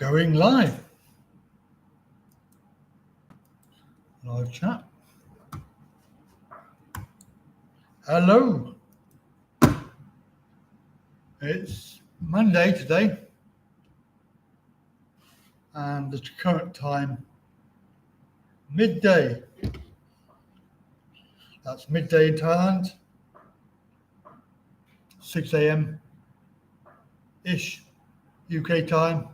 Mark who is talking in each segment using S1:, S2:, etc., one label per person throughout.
S1: Going live. Live chat. Hello. It's Monday today, and the current time midday. That's midday in Thailand, 6 a.m. ish UK time.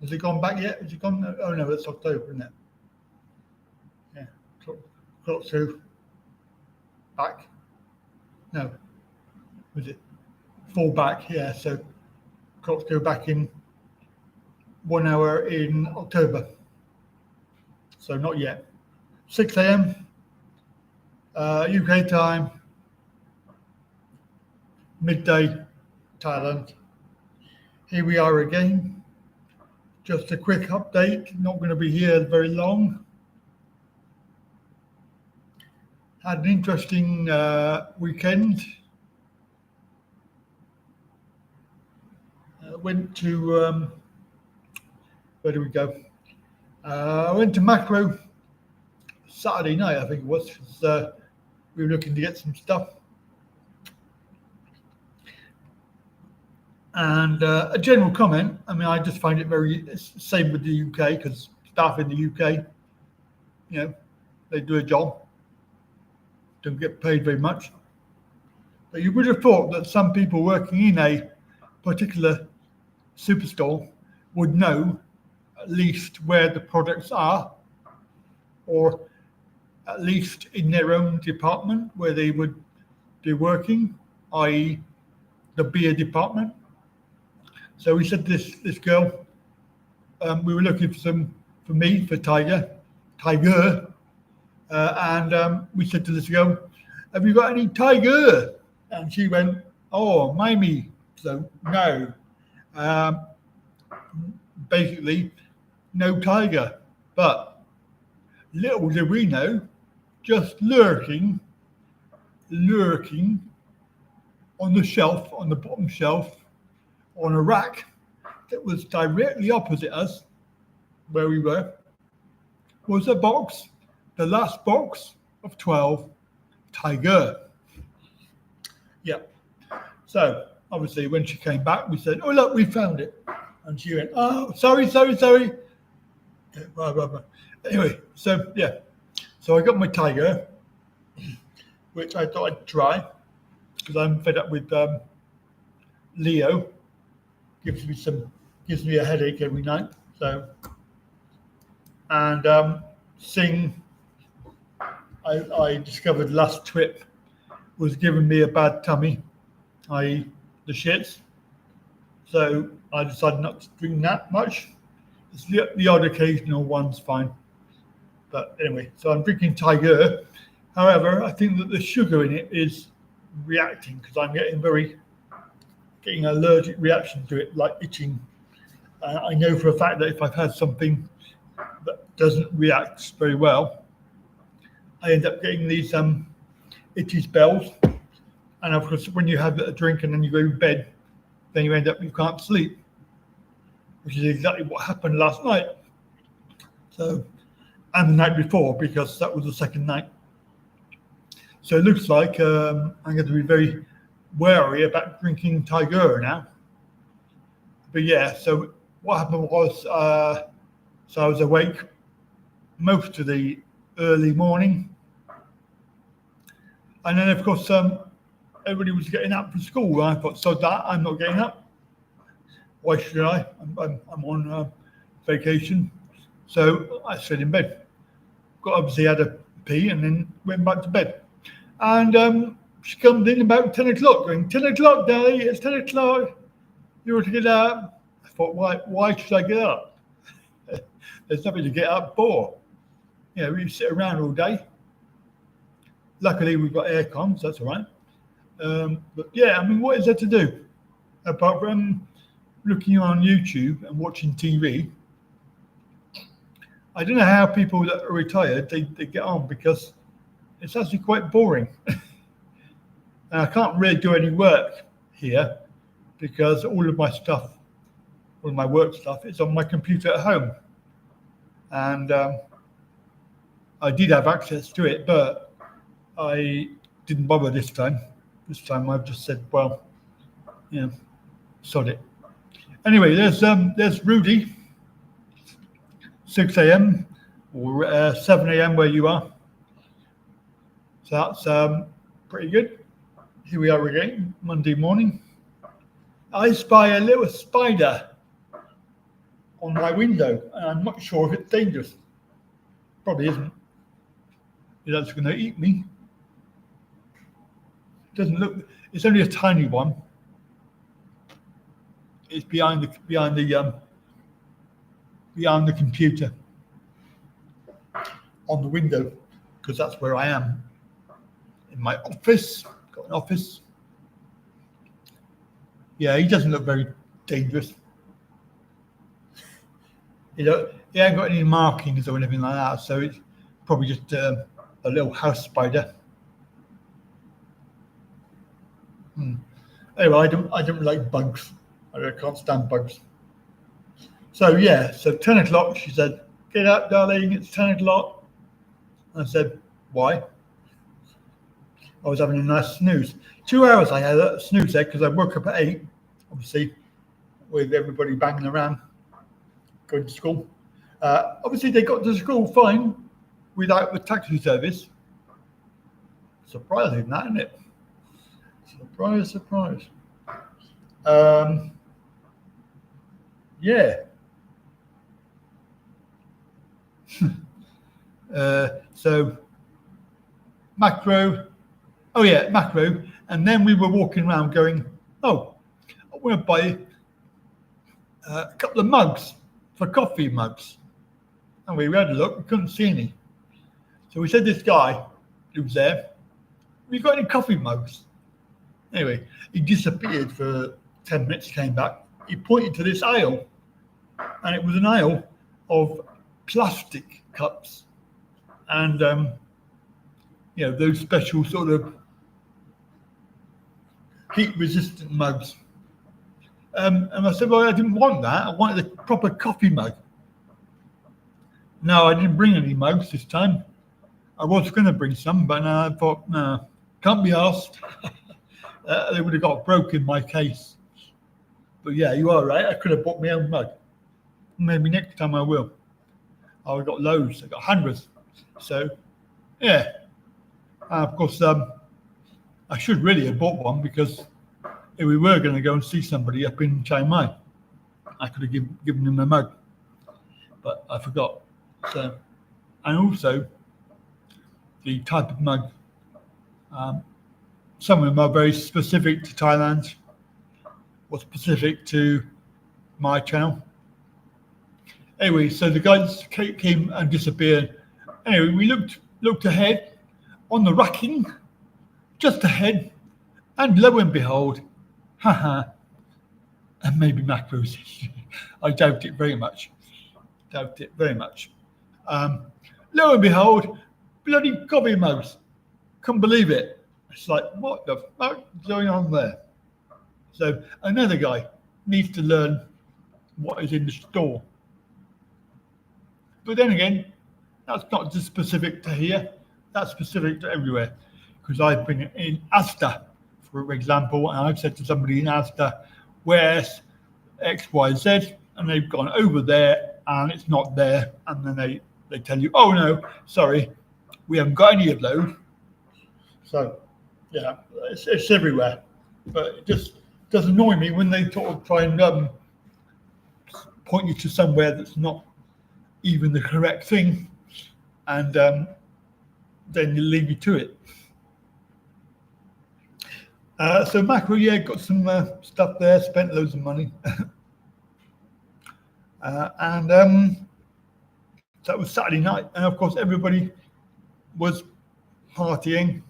S1: Has it gone back yet? Has it gone? Oh no, it's October, isn't it? Yeah, clock through. Back. No, was it full back? Yeah, so clocks go back in 1 hour in October. So not yet. 6 a.m. UK time, midday Thailand. Here we are again. Just a quick update, not going to be here very long. Had an interesting weekend. Went to, where do we go? Went to Macro Saturday night, I think it was. We were looking to get some stuff. And a general comment, I mean, I just find it it's the same with the UK, because staff in the UK, they do a job, don't get paid very much. But you would have thought that some people working in a particular superstore would know at least where the products are, or at least in their own department where they would be working, i.e. the beer department. So we said this girl, we were looking for Tiger, and we said to this girl, have you got any Tiger? And she went, oh, Mamie. So no, basically no Tiger. But little did we know, just lurking on the shelf, on the bottom shelf, on a rack that was directly opposite us, where we were, was a box, the last box of 12 Tiger. Yeah. So obviously when she came back, we said, oh look, we found it. And she went, oh, sorry. Anyway, so yeah. So I got my Tiger, which I thought I'd try, because I'm fed up with Leo. Gives me a headache every night. So, and Sing, I discovered last trip was giving me a bad tummy, i.e. the shits. So I decided not to drink that much. It's the odd occasional one's fine. But anyway, so I'm drinking Tiger. However, I think that the sugar in it is reacting, because I'm getting an allergic reaction to it, like itching. I know for a fact that if I've had something that doesn't react very well, I end up getting these itchy spells. And of course, when you have a drink and then you go to bed, then you can't sleep, which is exactly what happened last night. So, and the night before, because that was the second night. So it looks like I'm going to be very wary about drinking Tiger now. But yeah, so what happened was, so I was awake most of the early morning. And then of course, everybody was getting up for school. I thought, so that I'm not getting up. Why should I? I'm on vacation. So I stayed in bed. Obviously had a pee and then went back to bed. And she comes in about 10 o'clock, going, 10 o'clock, Daddy, it's 10 o'clock. You want to get up? I thought, why should I get up? There's nothing to get up for. We sit around all day. Luckily, we've got aircon, so that's all right. But yeah, I mean, what is there to do? Apart from looking on YouTube and watching TV. I don't know how people that are retired, they get on, because it's actually quite boring. And I can't really do any work here because all of my stuff all my work stuff is on my computer at home. And I did have access to it, but I didn't bother this time. This time I've just said, well, sod it. Anyway, there's Rudy, 6 a.m. or 7 a.m. where you are. So that's pretty good. Here we are again, Monday morning. I spy a little spider on my window, and I'm not sure if it's dangerous. Probably isn't. It's going to eat me. Doesn't look. It's only a tiny one. It's behind the computer on the window, because that's where I am. In my office, got an office. Yeah, he doesn't look very dangerous. He ain't got any markings or anything like that, so it's probably just a little house spider. Anyway, I don't like bugs. I can't stand bugs. So 10 o'clock, she said, "Get up, darling, it's 10 o'clock. I said, "Why?" I was having a nice snooze. 2 hours I had a snooze there because I woke up at 8, obviously, with everybody banging around, going to school. Obviously, they got to school fine without the taxi service. Surprising, that, isn't it? Surprise, surprise. Yeah. So, macro. Oh yeah, macro. And then we were walking around going, oh, I want to buy a couple of mugs for coffee mugs. And we had a look, we couldn't see any. So we said to this guy who was there, have you got any coffee mugs? Anyway, he disappeared for 10 minutes, came back. He pointed to this aisle, and it was an aisle of plastic cups and, those special sort of heat-resistant mugs. And I said, well, I didn't want that. I wanted a proper coffee mug. No, I didn't bring any mugs this time. I was going to bring some, but I thought, no, can't be asked. They would have got broke in my case. But yeah, you are right. I could have bought my own mug. Maybe next time I will. I've got loads. I've got hundreds. So, yeah. Of course, I should really have bought one, because if we were going to go and see somebody up in Chiang Mai, I could have given them a mug. But I forgot. So, and also, the type of mug. Some of them are very specific to Thailand, or specific to my channel. Anyway, so the guys came and disappeared. Anyway, we looked ahead on the racking, just ahead, and lo and behold, and maybe macros. I doubt it very much. Lo and behold, bloody coffee mugs. Couldn't believe it. It's like, what the fuck is going on there? So another guy needs to learn what is in the store. But then again, that's not just specific to here. That's specific to everywhere. Because I've been in Asda, for example, and I've said to somebody in Asda, where's X, Y, Z? And they've gone over there and it's not there. And then they tell you, oh no, sorry, we haven't got any of those. So, yeah, it's everywhere. But it just does annoy me when they sort of try and point you to somewhere that's not even the correct thing, and then you leave you to it. So macro, got some stuff there, spent loads of money. And that was Saturday night. And of course, everybody was partying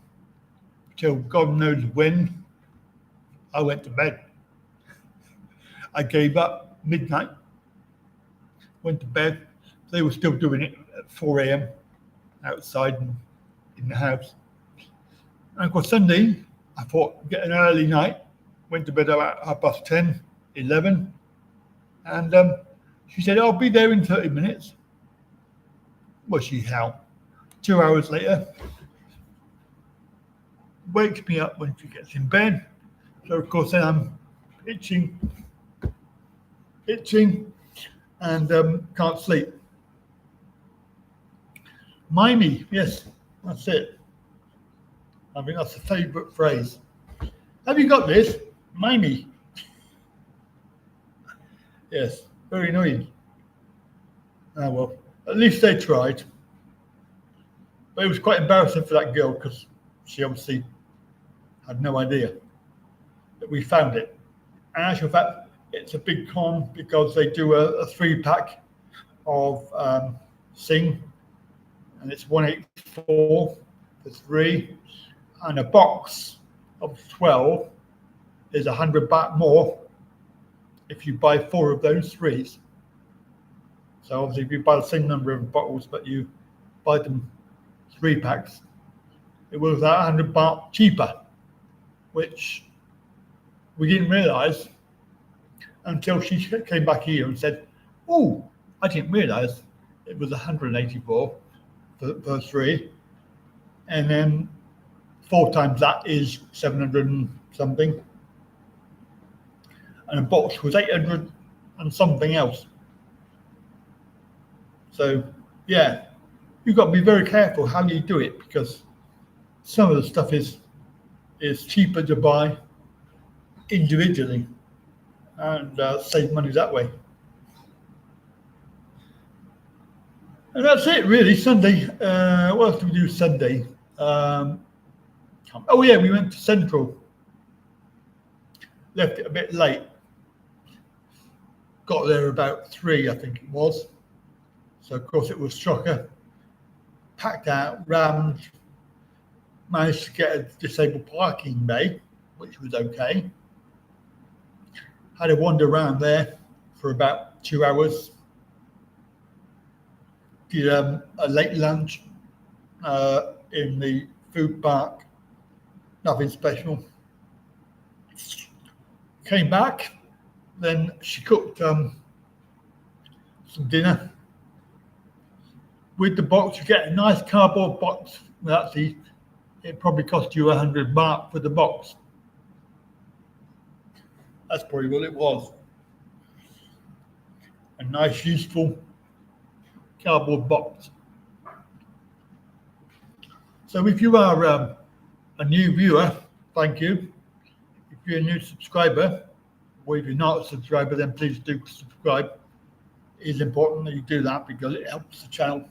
S1: till God knows when. I went to bed. I gave up midnight, went to bed. They were still doing it at 4 a.m. outside and in the house. And of course, Sunday, I thought, get an early night, went to bed about 10:30, 11. And she said, I'll be there in 30 minutes. Well, she's out. 2 hours later, wakes me up when she gets in bed. So, of course, then I'm itching, and can't sleep. Mimey, yes, that's it. I think that's a favourite phrase. Have you got this? Mimey. Yes, very annoying. Ah, well, at least they tried. But it was quite embarrassing for that girl because she obviously had no idea that we found it. And actual fact, it's a big con because they do a 3-pack of Sing, and it's 184 for 3, and a box of 12 is 100 baht more if you buy 4 of those 3s. So obviously, if you buy the same number of bottles but you buy them 3 packs, it was 100 baht cheaper, which we didn't realise until she came back here and said, "Oh, I didn't realise it was 184 for 3, and then 4 times that is 700 and something, and a box was 800 and something else." So yeah, you've got to be very careful how you do it because some of the stuff is cheaper to buy individually and save money that way. And that's it, really. Sunday. What else did we do Sunday? Oh yeah, we went to Central. Left it a bit late. Got there about 3, I think it was. So of course it was chocker. Packed out, rammed. Managed to get a disabled parking bay, which was okay. Had a wander around there for about 2 hours. Did a late lunch in the food park. Nothing special. Came back, then she cooked some dinner. With the box, you get a nice cardboard box. It probably cost you 100 baht for the box. That's probably what it was. A nice, useful cardboard box. So if you are a new viewer, thank you. If you're a new subscriber, or if you're not a subscriber, then please do subscribe. It is important that you do that because it helps the channel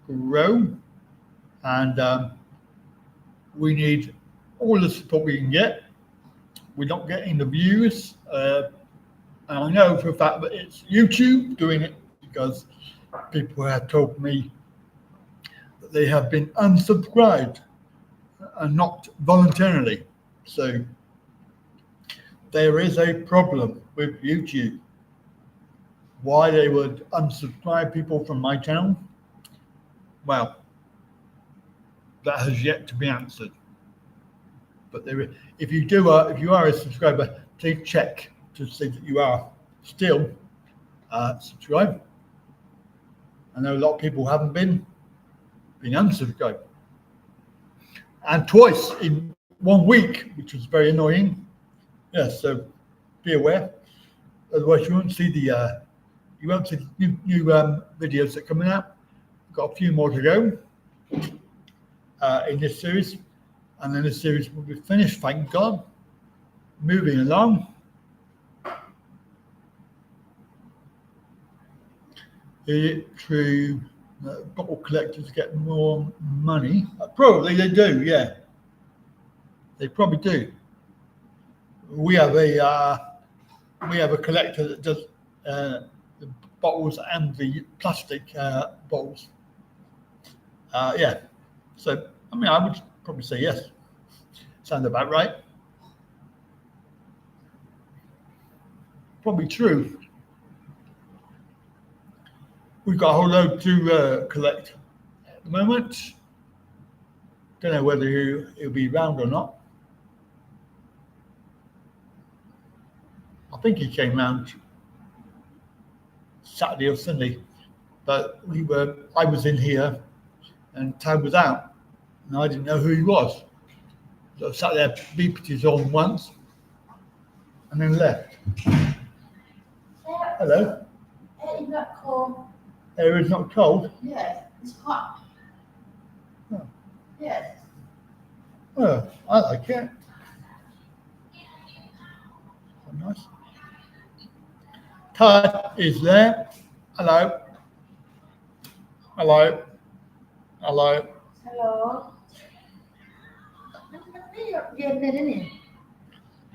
S1: grow, and we need all the support we can get. We're not getting the views, and I know for a fact that it's YouTube doing it because people have told me that they have been unsubscribed and not voluntarily. So there is a problem with YouTube. Why they would unsubscribe people from my channel? Well, that has yet to be answered. But if you are a subscriber, please check to see that you are still subscribed. I know a lot of people haven't been unsubscribed, and twice in 1 week, which was very annoying. Yes, so be aware. Otherwise, you won't see the new videos that are coming out. Got a few more to go in this series, and then this series will be finished, thank God. Moving along. Is it true that bottle collectors get more money? Probably they do, yeah. They probably do. We have a collector that does the bottles and the plastic bottles. Yeah. So, I mean, I would probably say yes. Sounds about right. Probably true. We've got a whole load to collect at the moment. Don't know whether he'll be round or not. I think he came round Saturday or Sunday, but I was in here and Tad was out, and I didn't know who he was. So I sat there, beeped his on once, and then left. Hello.
S2: It's not cold.
S1: Air is not cold.
S2: Yes, it's hot.
S1: Oh.
S2: Yes.
S1: Oh, I like it. Oh, nice. Tad is there. Hello. Hello. Hello.
S2: Hello. Yen này đấy nè.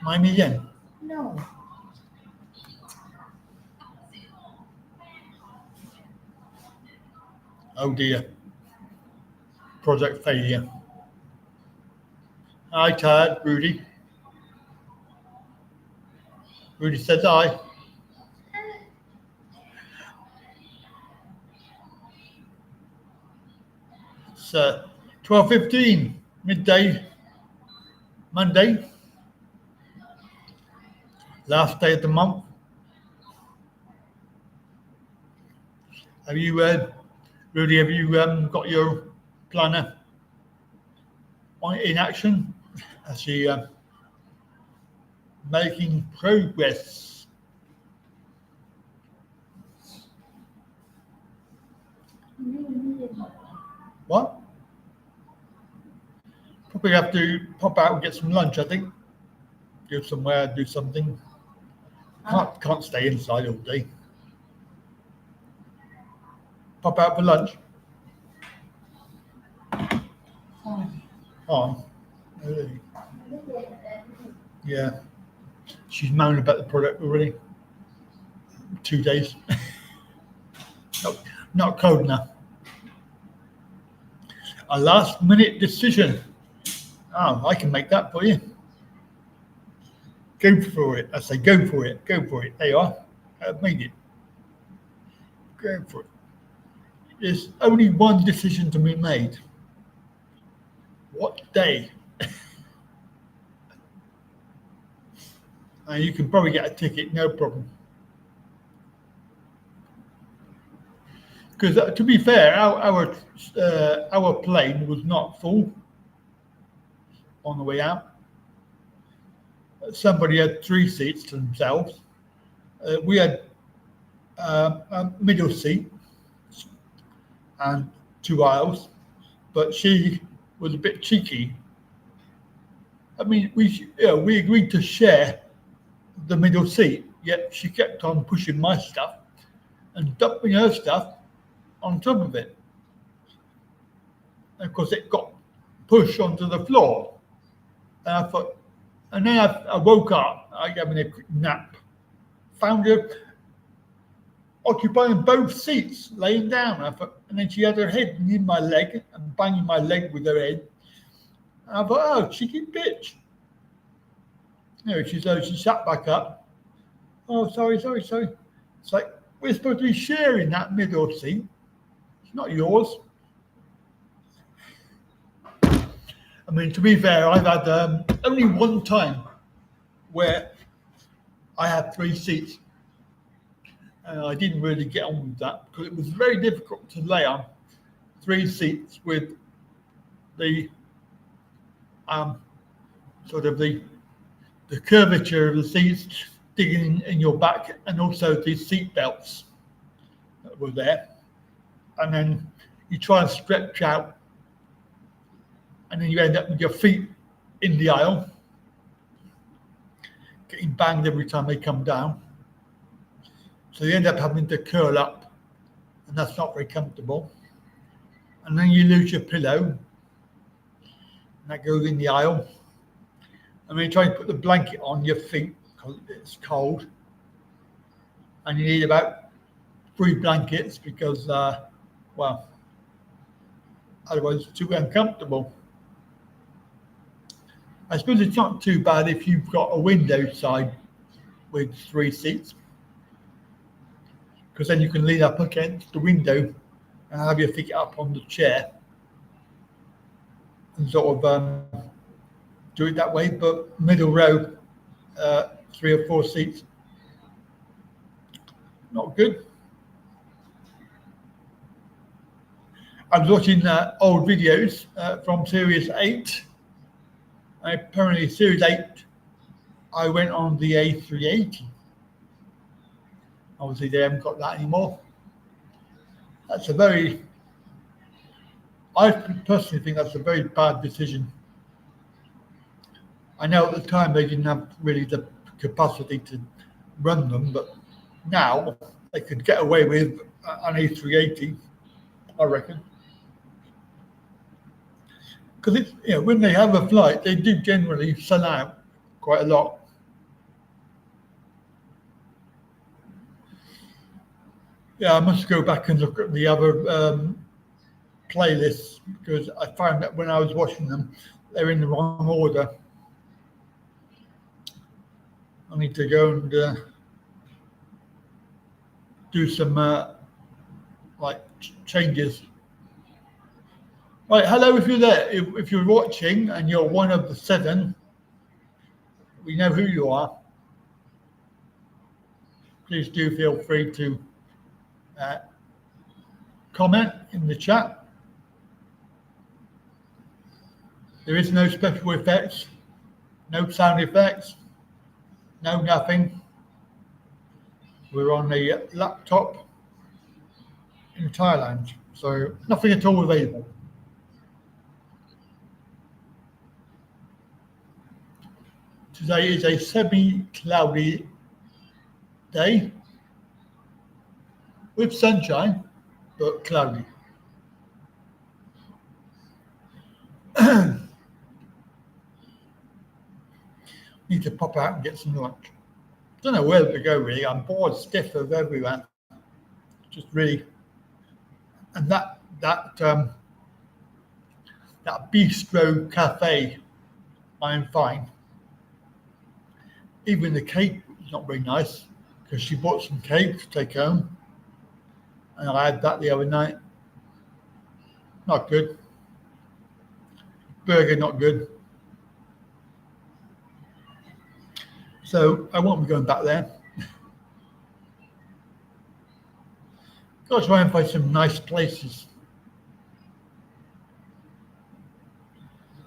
S1: Mind me again.
S2: No.
S1: Oh dear. Project failure. Hi, Tad. Rudy. Rudy says hi. It's 12:15, midday, Monday, last day of the month. Have you, Rudy, have you got your planner in action? I see making progress. What? Probably have to pop out and get some lunch, I think. Go somewhere, do something. Can't stay inside all day. Pop out for lunch. Oh, really? Yeah. She's moaning about the product already. 2 days. Not cold enough. A last minute decision. Oh, I can make that for you. Go for it. I say go for it. Go for it. There you are. I've made it. Go for it. There's only one decision to be made. What day? And you can probably get a ticket, no problem. Because to be fair, our plane was not full on the way out. Somebody had 3 seats to themselves. We had a middle seat and 2 aisles, but she was a bit cheeky. I mean, we agreed to share the middle seat, yet she kept on pushing my stuff and dumping her stuff on top of it. And of course, it got pushed onto the floor. And I thought, and then I woke up, I having a quick nap, found her occupying both seats, laying down. I thought, and then she had her head in my leg and banging my leg with her head. And I thought, oh, cheeky bitch. Anyway, she sat back up. Oh, sorry. It's like, we're supposed to be sharing that middle seat. It's not yours. I mean, to be fair, I've had only one time where I had 3 seats. And I didn't really get on with that because it was very difficult to lay on 3 seats with the sort of the curvature of the seats digging in your back, and also the seat belts that were there. And then you try and stretch out, and then you end up with your feet in the aisle, getting banged every time they come down. So you end up having to curl up, and that's not very comfortable. And then you lose your pillow, and that goes in the aisle. And then you try and put the blanket on your feet because it's cold. And you need about 3 blankets because, well, otherwise it's too uncomfortable. I suppose it's not too bad if you've got a window side with 3 seats, because then you can lean up against the window and have your feet up on the chair and sort of do it that way. But middle row, 3 or 4 seats, not good. I was watching old videos from Series 8. Apparently, Series 8, I went on the A380. Obviously, they haven't got that anymore. That's I personally think that's a very bad decision. I know at the time they didn't have really the capacity to run them, but now they could get away with an A380, I reckon. Because it's, when they have a flight, they do generally sell out quite a lot. Yeah, I must go back and look at the other playlists because I found that when I was watching them, they're in the wrong order. I need to go and do some changes. Right, hello if you're there. If you're watching and you're one of the 7, we know who you are. Please do feel free to comment in the chat. There is no special effects, no sound effects, no nothing. We're on a laptop in Thailand, so nothing at all available. Today is a semi-cloudy day with sunshine, but cloudy. Need to pop out and get some lunch. Don't know where to go really. I'm bored stiff of everywhere. Just really, and that bistro cafe, I'm fine. Even the cake is not very nice because she bought some cake to take home, and I had that the other night. Not good. Burger not good. So I won't be going back there. Got to try and find some nice places.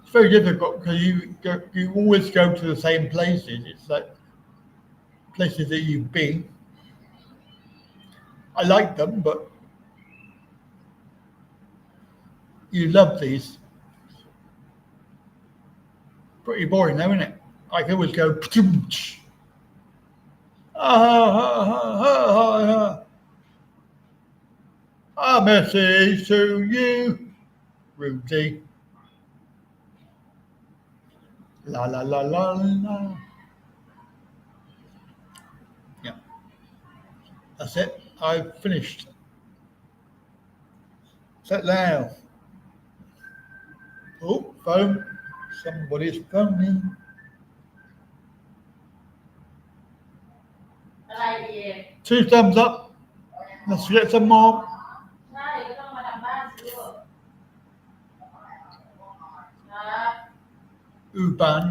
S1: It's very difficult because you always go to the same places. It's like places that you've been. I like them, but you love these. Pretty boring though, isn't it? I can always go a message to you, Rudy. La la la la la. Yeah, that's it. I've finished. Set now. Oh, phone. Somebody's phoning. 2 thumbs up. Let's get some more.
S2: ใช่ก็ต้องมาทำบ้านสิลูกครับ
S1: Uban.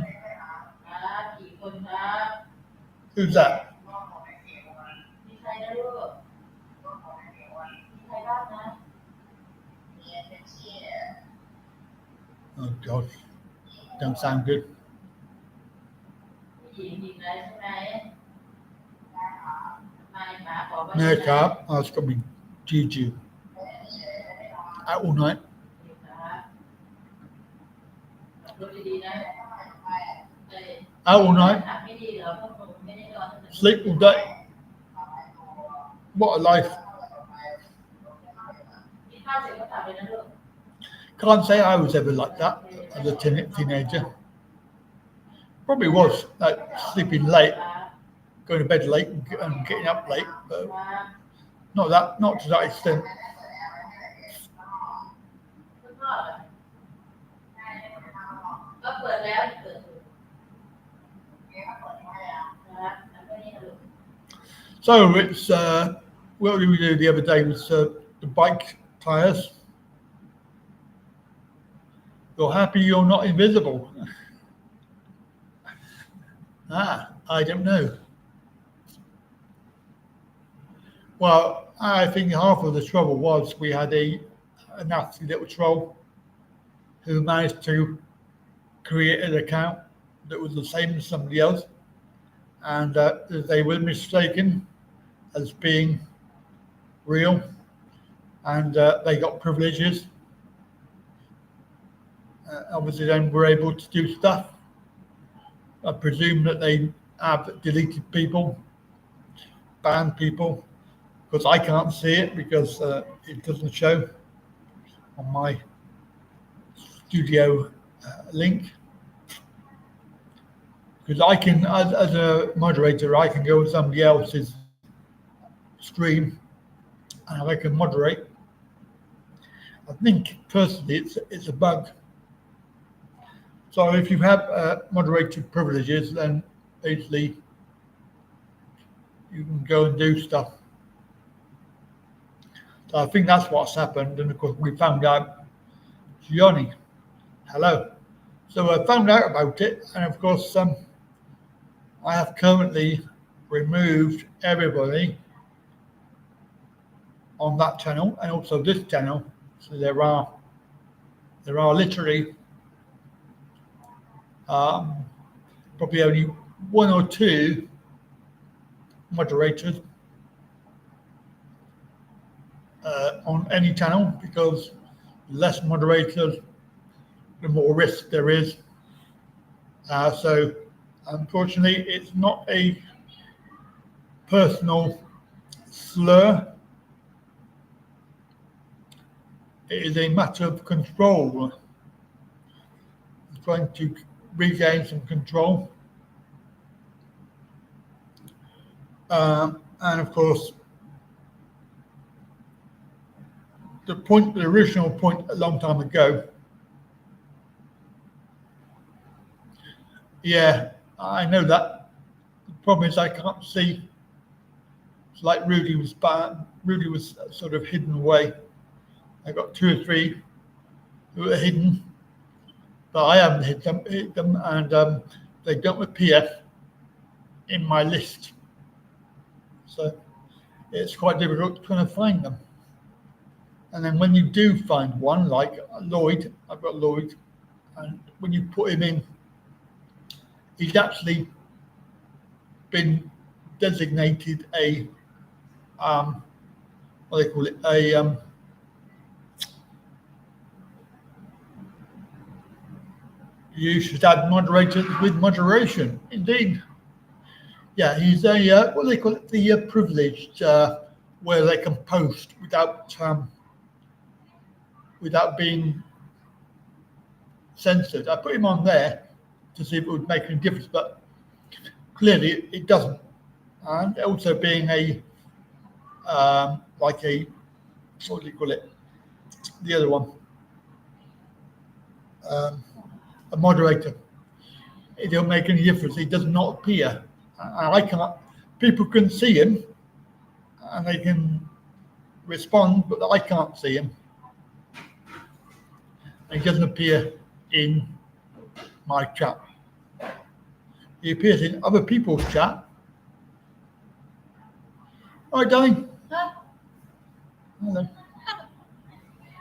S2: ครับกี่คนครับ
S1: Who's that?
S2: มีใครนะลูกมีใครบ้างนะ
S1: Oh God, don't sound good.
S2: ผู้หญิงอีกแล้วใช่ไหมไม่หมาบอกว่า
S1: No carb. Oh, it's got to be Juju. Out all night.
S2: รถดีๆนะ
S1: Out all night.
S2: ไม่ดีเหรอเพราะผมไม่ได้นอน
S1: Sleep all day. What a life.
S2: กินข้าวเสร็จก็กลับเลยนะลูก
S1: Can't say I was ever like that as a teenager. Probably was, like sleeping late, going to bed late and getting up late, but not to that extent.
S2: คุณพ่อเหรอก็เปิดแล้วเปิดนะครับแล้วก็นี่นะลูก
S1: So it's what did we do the other day was the bike tires. You're happy you're not invisible. I don't know. Well, I think half of the trouble was we had a a nasty little troll who managed to create an account that was the same as somebody else, and they were mistaken as being real, and they got privileges. Obviously, then were able to do stuff. I presume that they have deleted people, banned people, because I can't see it because it doesn't show on my studio link. Because I can, as a moderator, I can go to somebody else's stream and I can moderate. I think personally it's a bug. So if you have moderator privileges, then basically you can go and do stuff. So I think that's what's happened, and of course we found out. Johnny, hello. So I found out about it, and of course I have currently removed everybody on that channel and also this channel. So there are literally probably only one or two moderators on any channel, because less moderators, the more risk there is. So unfortunately, it's not a personal slur. It is a matter of control. I'm trying to regain some control. And of course, the original point a long time ago. Yeah, I know that. The problem is I can't see. It's like Rudy was sort of hidden away. I got 2 or 3 who are hidden, but I haven't hit them, and they don't appear in my list. So it's quite difficult trying to find them. And then when you do find one, like Lloyd, I've got Lloyd, and when you put him in, he's actually been designated a what do they call it? You should add moderators with moderation. Indeed. Yeah, he's a what do they call it? The privileged, where they can post without being censored. I put him on there to see if it would make any difference, but clearly it doesn't. And also being a like a what do you call it? The other one, a moderator. It don't make any difference. He does not appear. And I can't. People can see him, and they can respond, but I can't see him. And he doesn't appear in my chat. He appears in other people's chat. All right, darling.
S2: Huh?
S1: Hello.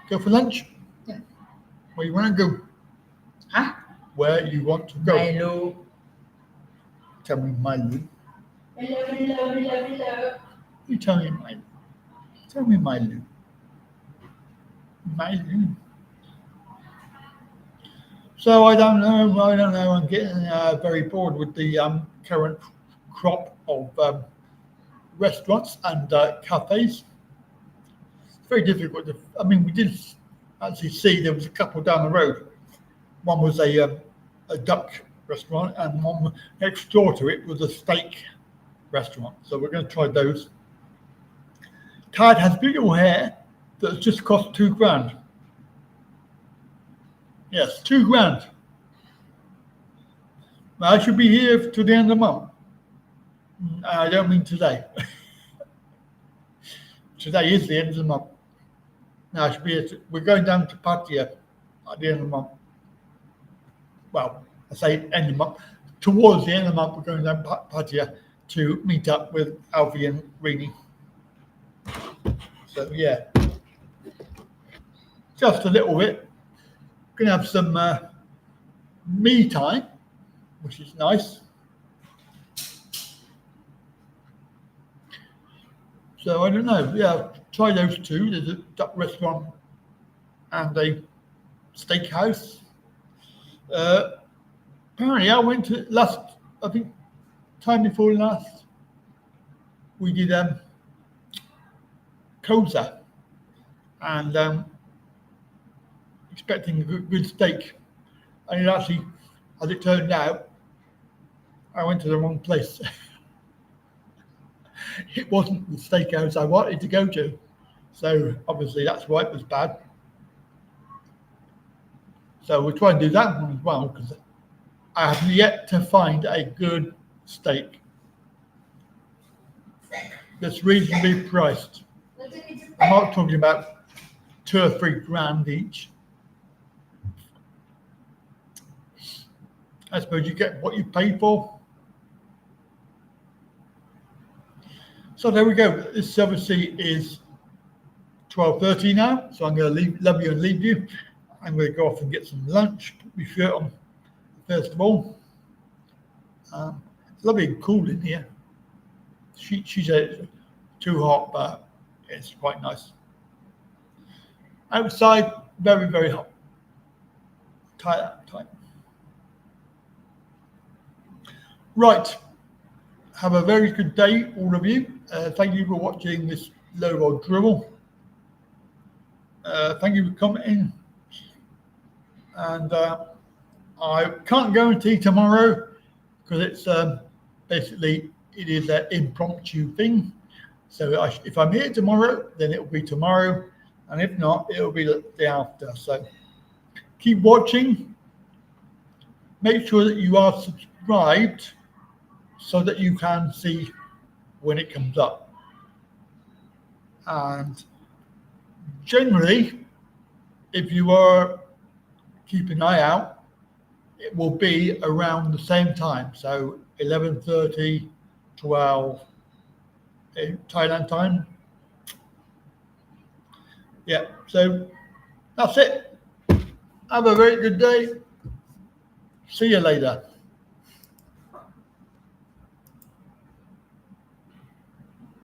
S1: Go for lunch?
S2: Yeah.
S1: Where you want to go?
S2: Huh?
S1: Where you want to go?
S2: Milo.
S1: Tell me, Milo.
S2: Hello.
S1: You tell me, Milo. Tell me, Milo. Milo. So I don't know. I'm getting very bored with the current crop of restaurants and cafes. It's very difficult to. I mean, we did actually see there was a couple down the road. One was a duck restaurant, and one next door to it was a steak restaurant. So we're going to try those. Tad has beautiful hair that's just cost $2,000. Yes, $2,000. Now, I should be here to the end of the month. I don't mean today. Today is the end of the month. Now, I should be here. We're going down to Pattaya at the end of the month. Well, I say end of the month. Towards the end of the month, we're going down to Pattaya to meet up with Alfie and Rini. So, yeah. just a little bit. Gonna have some me time, which is nice. So I don't know. Yeah, try those two. There's a duck restaurant and a steakhouse. Apparently, I went to last. I think time before last, we did Kosa and expecting a good steak. And it actually, as it turned out, I went to the wrong place. It wasn't the steakhouse I wanted to go to. So obviously that's why it was bad. So we'll try and do that one as well because I have yet to find a good steak that's reasonably priced. I'm not talking about 2 or 3 grand each. I suppose you get what you pay for. So there we go. This obviously is 12:30 now. So I'm going to love you and leave you. I'm going to go off and get some lunch. Put my shirt on first of all. It's lovely and cool in here. She said it's too hot, but it's quite nice. Outside, very, very hot. Tight. Right. Have a very good day, all of you. Thank you for watching this low rod dribble. Thank you for commenting. And I can't guarantee tomorrow because it's basically it is an impromptu thing. So if I'm here tomorrow, then it will be tomorrow, and if not, it will be the day after. So keep watching. Make sure that you are subscribed so that you can see when it comes up. And generally, if you are keep an eye out, it will be around the same time. So 11:30, 12 in Thailand time. Yeah, so that's it. Have a very good day. See you later.